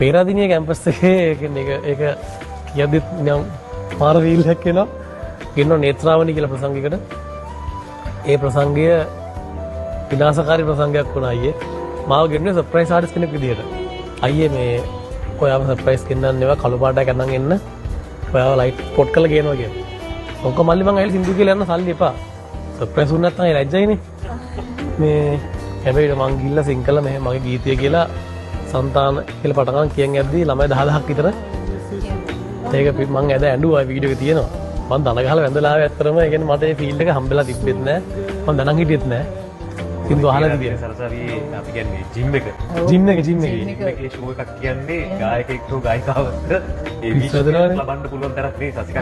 Peradeniya campus එකේ ඒක කියද්දිත් නිකන් මාර රීල් එකක් එනවා. ගෙන්නන නේත්‍රාවණි කියලා ප්‍රසංගයකට. ඒ ප්‍රසංගය විනාශකාරී ප්‍රසංගයක් වුණා අයියේ. මාව ගෙන්නේ සර්ප්‍රයිස් ආටිස්ට් කෙනෙක් විදියට. අයියේ මේ ඔයාව සර්ප්‍රයිස් ගෙන්නන්න ඒවා කළු පාටයක් අරන් එන්න. ඔයාව ලයිට් ස්පොට් කරලා ගේනවා කියලා. ඔක මල්ලි මං ඇවිල්ලා සින්දු කියලා යන්න සල්ලි එපා. සර්ප්‍රයිස් වුණ නැත්නම් ඒ ලැජ්ජයිනේ. මේ හැබැයි මං ගිහිල්ලා සිං කළා මේ මගේ ගීතය කියලා సంతాන කියලා පටන් ගන්න කියන් යද්දී ළමයි 10000ක් විතර. ඒක මං ඇද ඇඬුවා වීඩියෝ එක තියෙනවා. මං දන ගහලා වැඳලා ආවේ ඇත්තටම. ඒ කියන්නේ මට මේ ෆීල්ඩ් එක හම්බෙලා තිබ්බෙත් නෑ. මං දනන් හිටියෙත් නෑ. සින්දු අහලා තිබියේ. සරසරියේ අපි කියන්නේ ජිම් එකේ ෂෝ එකක් කියන්නේ ගායකයෙක් හෝ ගායිකාවකට ඒ විශ්වාසය ලබන්න පුළුවන් තරක් මේ සසිකක්